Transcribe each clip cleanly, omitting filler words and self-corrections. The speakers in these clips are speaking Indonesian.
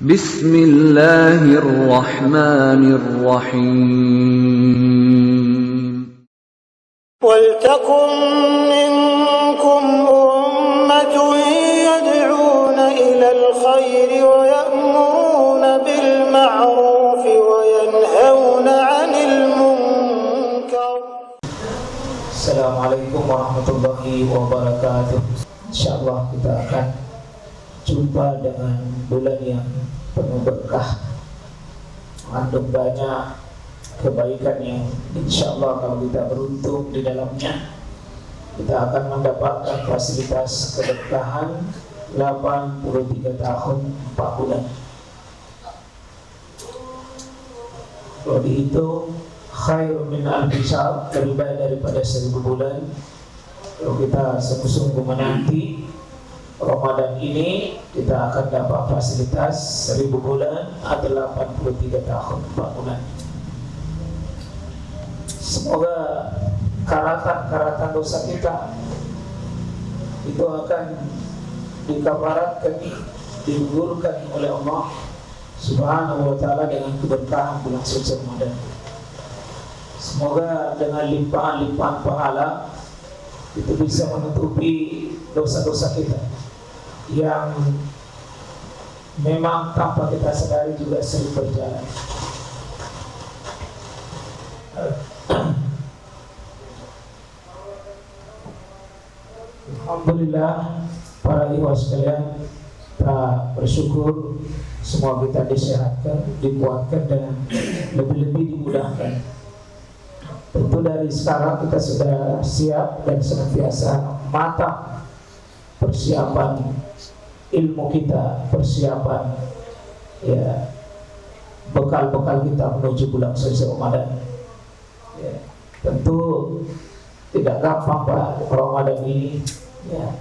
Bismillahirrahmanirrahim. وَلْتَكُنْ مِنْكُمْ أُمَّةٌ يَدْعُونَ إِلَى الْخَيْرِ وَيَأْمُرُونَ بِالْمَعْرُوفِ وَيَنْهَوْنَ عَنِ الْمُنْكَرِ. Assalamualaikum warahmatullahi wabarakatuh. Insyaallah kita akan jumpa dengan bulan yang penuh berkah, mengandung banyak kebaikan yang insyaallah kalau kita beruntung di dalamnya kita akan mendapatkan fasilitas keberkahan 83 tahun 4 bulan. Kalau dihitung khairun min alfi syahr, lebih baik daripada 1000 bulan. Kalau kita sungguh-sungguh menanti Ramadan ini, kita akan dapat fasilitas 1000 bulan atau 83 tahun 4 bulan. Semoga karatan-karatan dosa kita itu akan dikafaratkan, digugurkan oleh Allah Subhanahu wa ta'ala dengan keberkahan bulan suci Ramadan. Semoga dengan limpahan-limpahan pahala itu bisa menutupi dosa-dosa kita yang memang tanpa kita sadari juga sering berjalan. Alhamdulillah, para ikhwah sekalian, kita bersyukur semua kita disehatkan, dikuatkan dan lebih-lebih dimudahkan. Tentu dari sekarang kita sudah siap dan senantiasa matang persiapan ilmu kita, persiapan ya bekal-bekal kita menuju bulan suci Ramadan. Ya, tentu tidak gampang Pak Ramadan ini, ya,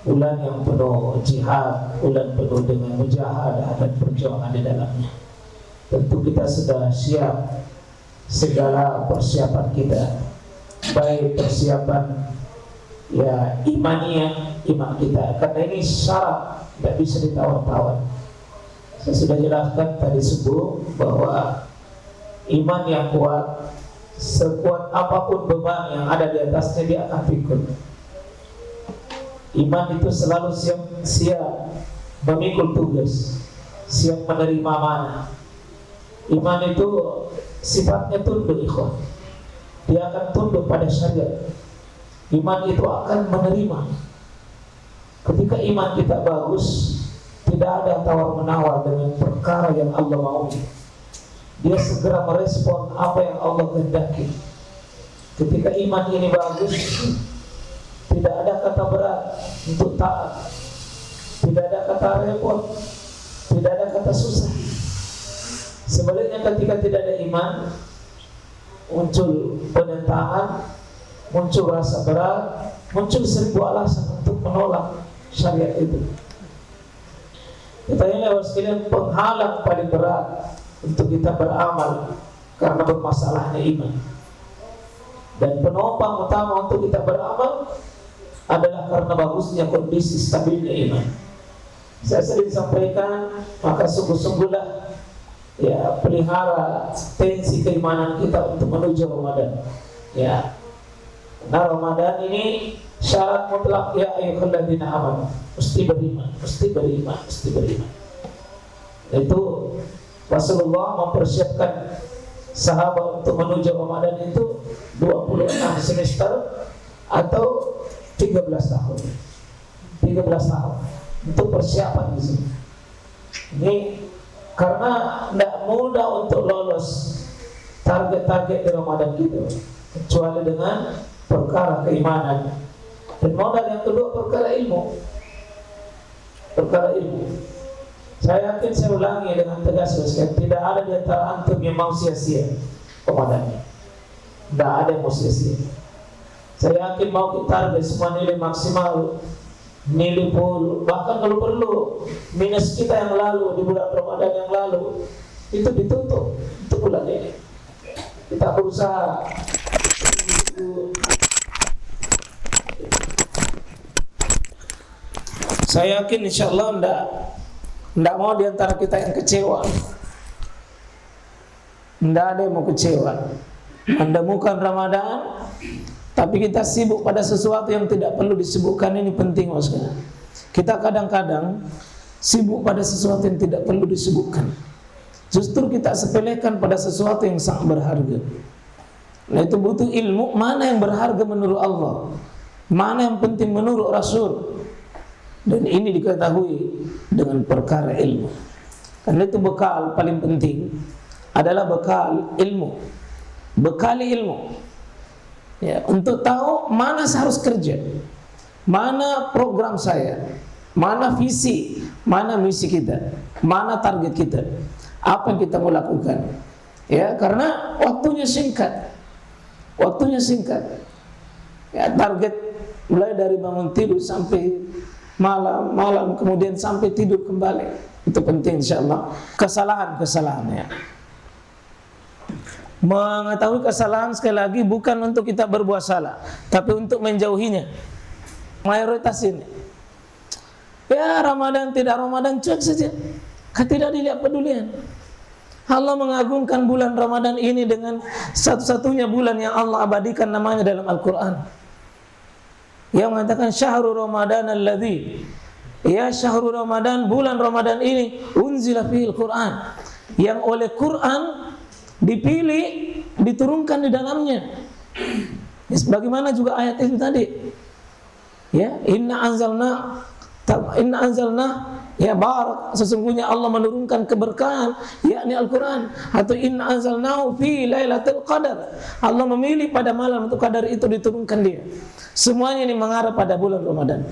bulan yang penuh jihad, bulan penuh dengan mujahadah dan perjuangan di dalamnya. Tentu kita sudah siap segala persiapan kita, baik persiapan ya imaniyah, iman kita, karena ini syarat, tidak bisa ditawar-tawar. Saya sudah jelaskan tadi subuh bahwa iman yang kuat, sekuat apapun beban yang ada di atasnya, dia akan pikul. Iman itu selalu siap memikul tugas, siap menerima mana. Iman itu sifatnya tunduk, ikhwan. Dia akan tunduk pada syariat. Iman itu akan menerima. Ketika iman kita bagus, tidak ada tawar-menawar dengan perkara yang Allah mau. Dia segera merespon apa yang Allah kehendaki. Ketika iman ini bagus, tidak ada kata berat untuk taat, tidak ada kata repot, tidak ada kata susah. Sebaliknya ketika tidak ada iman, muncul penentangan, muncul rasa berat, muncul 1000 alasan untuk menolak syariat itu. Katanya sekalian, penghalang paling berat untuk kita beramal karena bermasalahnya iman. Dan penopang utama untuk kita beramal adalah karena bagusnya kondisi stabilnya iman. Saya sering sampaikan, maka sungguh-sungguhlah ya pelihara tensi keimanan kita untuk menuju Ramadan. Ya, nah Ramadan ini syarat mutlak, ya ayyuhalladzina amanu, mesti beriman, mesti beriman, mesti beriman. Itu Rasulullah mempersiapkan sahabat untuk menuju Ramadan itu 26 semester atau 13 tahun. 13 tahun untuk persiapan di sini. Ini karena tidak mudah untuk lolos target-target di Ramadan gitu, kecuali dengan perkara keimanan. Dan modal yang kedua perkara ilmu. Perkara ilmu. Saya yakin, saya ulangi dengan tegas, tidak ada di antara antum yang mau sia-sia Ramadan. Tidak ada yang mau sia-sia. Saya yakin mau kita target semua nilai maksimal, nilai full, bahkan kalau perlu minus kita yang lalu di bulan Ramadan yang lalu itu ditutup untuk bulan ini. Kita berusaha. Saya yakin insya Allah Tidak mau diantara kita yang kecewa. Tidak ada yang mau kecewa. Mendemukan Ramadan, tapi kita sibuk pada sesuatu yang tidak perlu disibukkan. Ini penting, Mas. Kita kadang-kadang sibuk pada sesuatu yang tidak perlu disibukkan. Justru kita sepelekan pada sesuatu yang sangat berharga. Nah, itu butuh ilmu, mana yang berharga menurut Allah, mana yang penting menurut Rasul. Dan ini diketahui dengan perkara ilmu. Karena itu bekal paling penting adalah bekal ilmu. Bekali ilmu. Ya, untuk tahu mana saya harus kerja, mana program saya, mana visi, mana misi kita, mana target kita, apa yang kita mau lakukan. Ya, karena waktunya singkat. Waktunya singkat. Ya, target mulai dari bangun tidur sampai malam, kemudian sampai tidur kembali. Itu penting, insyaallah. Kesalahan-kesalahannya. Mengetahui kesalahan sekali lagi bukan untuk kita berbuat salah, tapi untuk menjauhinya. Mayoritas ini, ya Ramadan tidak Ramadan, cuek saja, tidak dilihat pedulian. Allah mengagungkan bulan Ramadan ini dengan satu-satunya bulan yang Allah abadikan namanya dalam Al-Quran, yang mengatakan syahrul Ramadan alladzi, ya syahrul Ramadan, bulan Ramadan ini unzila fihil Quran, yang oleh Quran dipilih, diturunkan di dalamnya. Bagaimana juga ayat itu tadi, ya inna anzalna ya barak, sesungguhnya Allah menurunkan keberkahan, yakni Al-Quran. Atau inna anzalnahu fi lailatul qadar, Allah memilih pada malam untuk qadar itu diturunkan dia. Semuanya ini mengarah pada bulan Ramadan.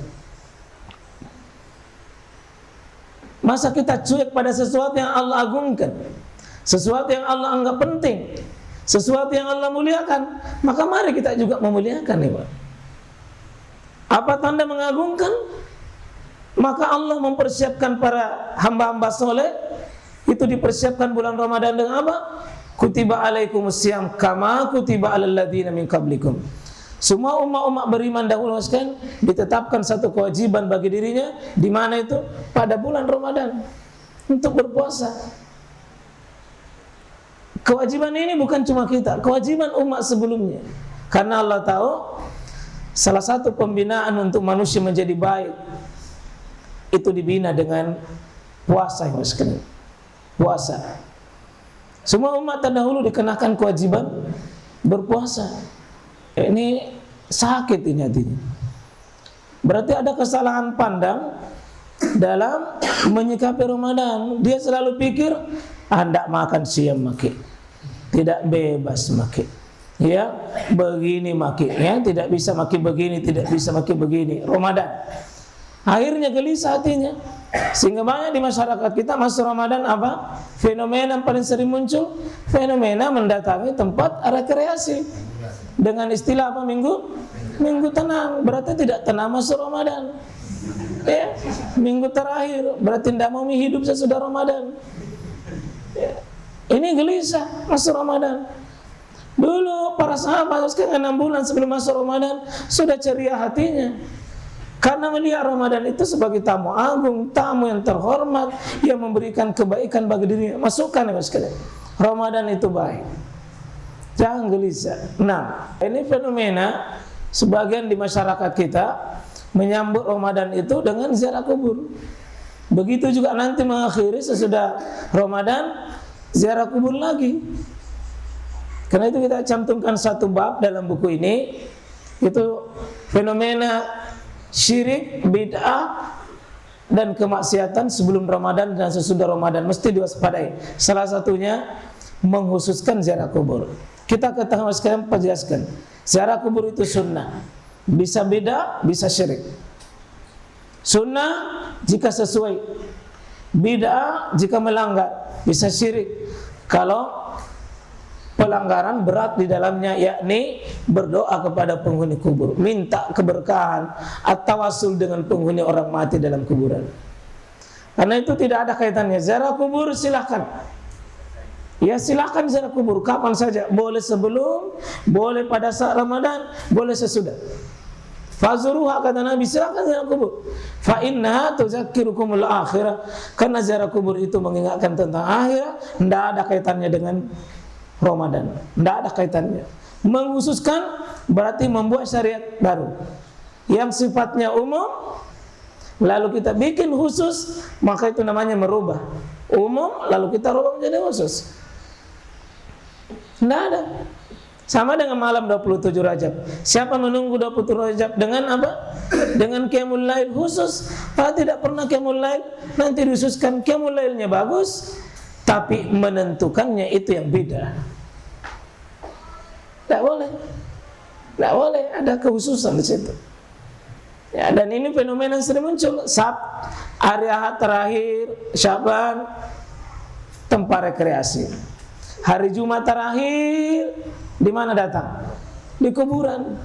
Masa kita cuek pada sesuatu yang Allah agungkan, sesuatu yang Allah anggap penting, sesuatu yang Allah muliakan, maka mari kita juga memuliakan, ya Pak. Apa tanda mengagungkan? Maka Allah mempersiapkan para hamba-hamba soleh, itu dipersiapkan bulan Ramadan dengan apa? Kutiba alaikumusiyam kama kutiba alal ladzina min qablikum. Semua umat-umat beriman dahulu sekalian ditetapkan satu kewajiban bagi dirinya, di mana itu? Pada bulan Ramadan, untuk berpuasa. Kewajiban ini bukan cuma kita, kewajiban umat sebelumnya. Karena Allah tahu salah satu pembinaan untuk manusia menjadi baik itu dibina dengan puasa, yang sekalian. Puasa. Semua umat terdahulu dikenakan kewajiban berpuasa. Ini sakit ini hatinya. Berarti ada kesalahan pandang dalam menyikapi Ramadan. Dia selalu pikir, hendak makan siang maki, tidak bebas maki, ya begini maki, ya tidak bisa maki begini, tidak bisa maki begini. Ramadan, akhirnya gelisah hatinya. Sehingga banyak di masyarakat kita masuk Ramadan apa? Fenomena yang paling sering muncul, fenomena mendatangi tempat rekreasi. Dengan istilah apa? Minggu tenang. Berarti tidak tenang masuk Ramadan. Ya, minggu terakhir berarti tidak mau hidup sesudah Ramadan. Ya. Ini gelisah masuk Ramadan. Dulu para sahabat sekarang 6 bulan sebelum masuk Ramadan sudah ceria hatinya, karena melihat Ramadan itu sebagai tamu agung, tamu yang terhormat, yang memberikan kebaikan bagi dirinya. Masukkan ya sekalian, Ramadan itu baik, jangan gelisah. Nah, ini fenomena sebagian di masyarakat kita menyambut Ramadan itu dengan ziarah kubur. Begitu juga nanti mengakhiri sesudah Ramadan, ziarah kubur lagi. Karena itu kita cantumkan satu bab dalam buku ini, itu fenomena syirik, bid'ah, dan kemaksiatan sebelum Ramadan dan sesudah Ramadan mesti diwaspadai. Salah satunya menghususkan ziarah kubur. Kita ketahui sekalian penjelaskan, ziarah kubur itu sunnah, bisa bid'ah, bisa syirik. Sunnah jika sesuai, bid'ah jika melanggar, bisa syirik kalau pelanggaran berat di dalamnya, yakni berdoa kepada penghuni kubur, minta keberkahan atau tawasul dengan penghuni orang mati dalam kuburan. Karena itu tidak ada kaitannya. Ziarah kubur silahkan, ya silahkan ziarah kubur kapan saja, boleh sebelum, boleh pada saat Ramadan, boleh sesudah. Fazuruha, kata Nabi, silakan ziarah kubur. Fa innaha tuzakkirukumul akhirah, karena ziarah kubur itu mengingatkan tentang akhirat. Tidak ada kaitannya dengan Ramadan, tidak ada kaitannya. Mengkhususkan berarti membuat syariat baru yang sifatnya umum, lalu kita bikin khusus, maka itu namanya merubah umum, lalu kita rubah menjadi khusus. Tidak ada. Sama dengan malam 27 Rajab. Siapa menunggu 27 Rajab dengan apa? Dengan qiyamul lail khusus. Kalau tidak pernah qiyamul lail, nanti dikhususkan qiyamul lailnya bagus, tapi menentukannya itu yang beda. Tidak boleh. Tidak boleh, ada kekhususan di situ. Ya, dan ini fenomena yang sering muncul. Hari Ahad terakhir Syaban, tempat rekreasi. Hari Jumat terakhir di mana datang? Di kuburan.